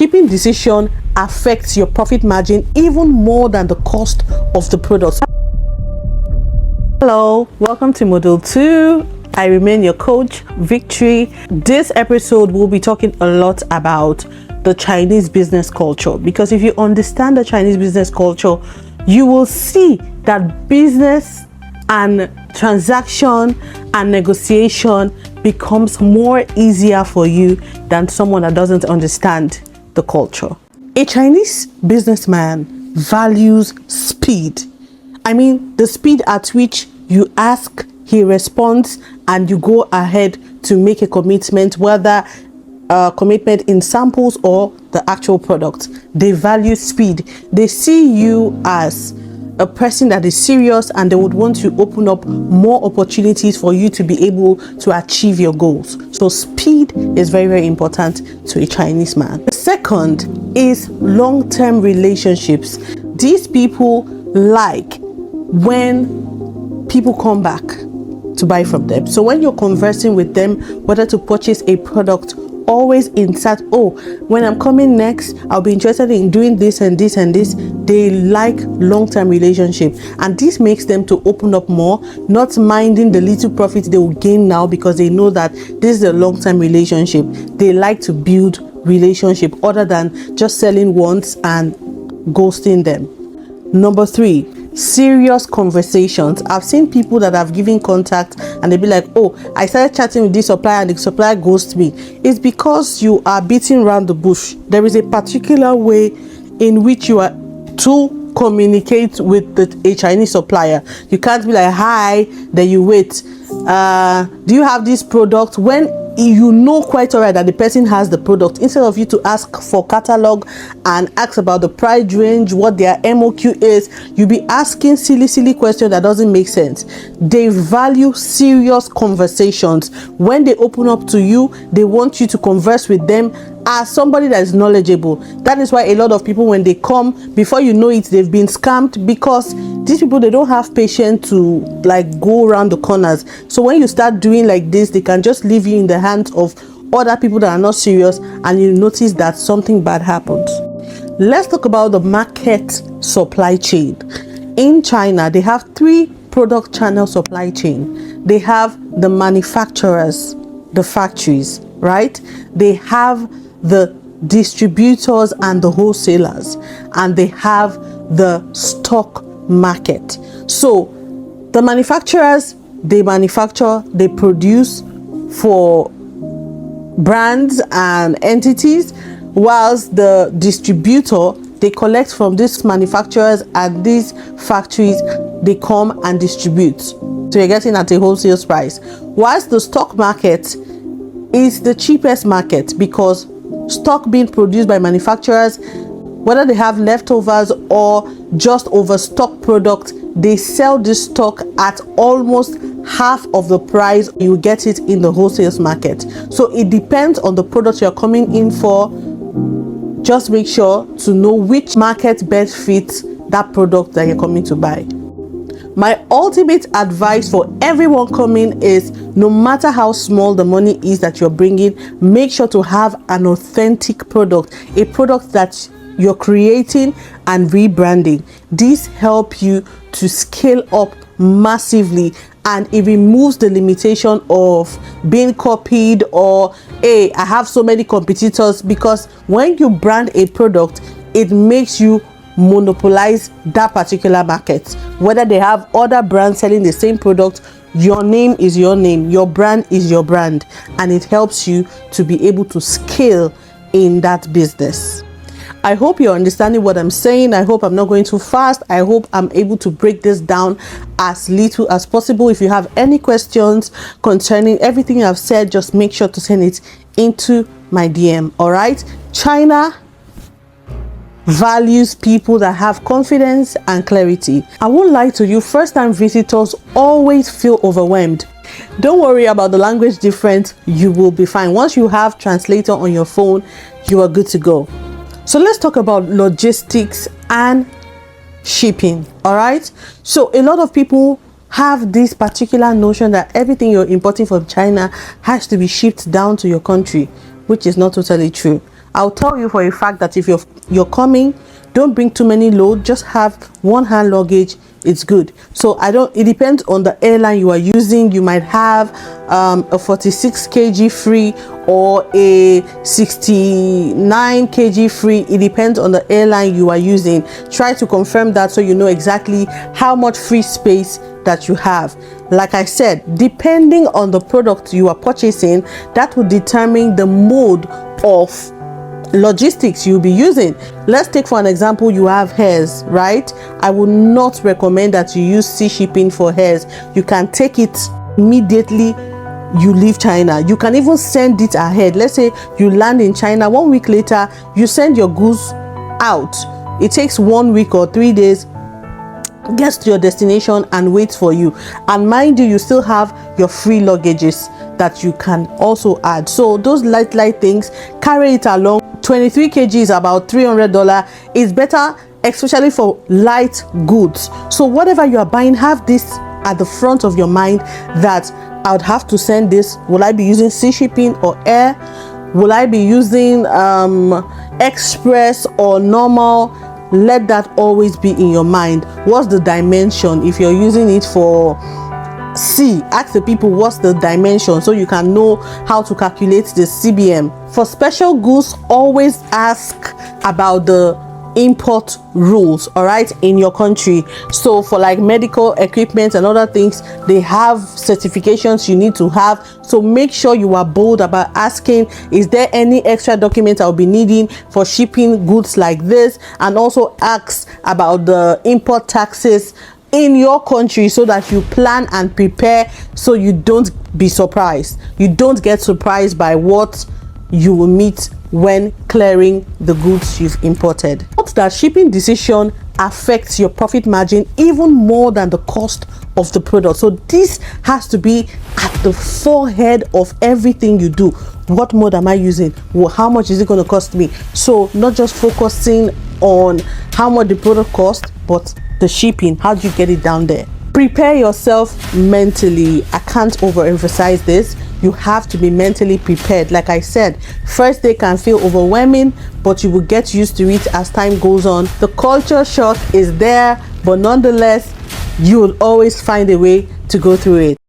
shipping decision affects your profit margin even more than the cost of the product. Hello, welcome to Module 2. I remain your coach, Victory. This episode will be talking a lot about the Chinese business culture, because if you understand the Chinese business culture, you will see that business and transaction and negotiation becomes more easier for you than someone that doesn't understand the culture. A Chinese businessman values speed. I mean, the speed at which you ask, he responds, and you go ahead to make a commitment, whether a commitment in samples or the actual product. They value speed. They see you as a person that is serious, and they would want to open up more opportunities for you to be able to achieve your goals. So speed is very, very important to a Chinese man. The second is long-term relationships. These people like when people come back to buy from them. So when you're conversing with them whether to purchase a product, always insert, oh, when I'm coming next, I'll be interested in doing this and this and this. They like long-term relationship, and this makes them to open up more, not minding the little profit they will gain now, because they know that this is a long-term relationship. They like to build relationship other than just selling once and ghosting them. Number 3, serious conversations. I've seen people that have given contact and they be like, oh, I started chatting with this supplier and the supplier ghosted me. It's because you are beating around the bush. There is a particular way in which you are to communicate with a Chinese supplier. You can't be like, hi, then you wait. Do you have this product? When you know quite alright that the person has the product, instead of you to ask for catalog and ask about the price range, what their MOQ is, you be asking silly questions that doesn't make sense. They value serious conversations. When they open up to you, they want you to converse with them as somebody that is knowledgeable. That is why a lot of people, when they come, before you know it, they've been scammed, because these people, they don't have patience to like go around the corners. So when you start doing like this, they can just leave you in the hands of other people that are not serious, and you notice that something bad happens. Let's talk about the market supply chain. In China, they have 3 product channel supply chain. They have the manufacturers, the factories, right? They have the distributors and the wholesalers, and they have the stock market. So the manufacturers, they manufacture, they produce for brands and entities, whilst the distributor, they collect from these manufacturers and these factories, they come and distribute. So you're getting at a wholesale price. Whilst the stock market is the cheapest market, because stock being produced by manufacturers, whether they have leftovers or just overstock product, they sell this stock at almost half of the price you get it in the wholesale market. So it depends on the product you're coming in for. Just make sure to know which market best fits that product that you're coming to buy. My ultimate advice for everyone coming is, no matter how small the money is that you're bringing, make sure to have an authentic product, a product that you're creating and rebranding. This helps you to scale up massively, and it removes the limitation of being copied or, hey, I have so many competitors, because when you brand a product, it makes you monopolize that particular market. Whether they have other brands selling the same product, your name is your name, your brand is your brand, and it helps you to be able to scale in that business. I hope you're understanding what I'm saying. I hope I'm not going too fast. I hope I'm able to break this down as little as possible. If you have any questions concerning everything I've said, just make sure to send it into my DM. All right. China values people that have confidence and clarity. I won't lie to you, first-time visitors always feel overwhelmed. Don't worry about the language difference. You will be fine. Once you have translator on your phone, you are good to go. So let's talk about logistics and shipping. All right. So a lot of people have this particular notion that everything you're importing from China has to be shipped down to your country, which is not totally true. I'll tell you for a fact that if you're coming, don't bring too many load, just have one hand luggage. It's good. So it depends on the airline you are using. You might have a 46 kg free or a 69 kg free. It depends on the airline you are using. Try to confirm that so you know exactly how much free space that you have. Like I said, depending on the product you are purchasing, that will determine the mode of logistics you'll be using. Let's take for an example, you have hairs, right? I would not recommend that you use sea shipping for hairs. You can take it immediately you leave China. You can even send it ahead. Let's say you land in China, 1 week later you send your goods out. It takes 1 week or 3 days, gets to your destination and waits for you. And mind you, you still have your free luggages that you can also add. So those light things, carry it along. 23 kg is about $300. It's better, especially for light goods. So whatever you are buying, have this at the front of your mind, that I would have to send this. Will I be using sea shipping or air? Will I be using express or normal? Let that always be in your mind. What's the dimension? If you're using it for sea, ask the people what's the dimension so you can know how to calculate the CBM. For special goods, always ask about the import rules, all right, in your country. So for like medical equipment and other things, they have certifications you need to have. So make sure you are bold about asking, is there any extra documents I'll be needing for shipping goods like this? And also ask about the import taxes in your country so that you plan and prepare, so you don't be surprised. You don't get surprised by what you will meet when clearing the goods you've imported. Note that shipping decision affects your profit margin even more than the cost of the product. So this has to be at the forehead of everything you do. What mode am I using? Well, how much is it going to cost me? So not just focusing on how much the product costs, but the shipping. How do you get it down there? Prepare yourself mentally. I can't overemphasize this. You have to be mentally prepared. Like I said, first day can feel overwhelming, but you will get used to it as time goes on. The culture shock is there, but nonetheless, you will always find a way to go through it.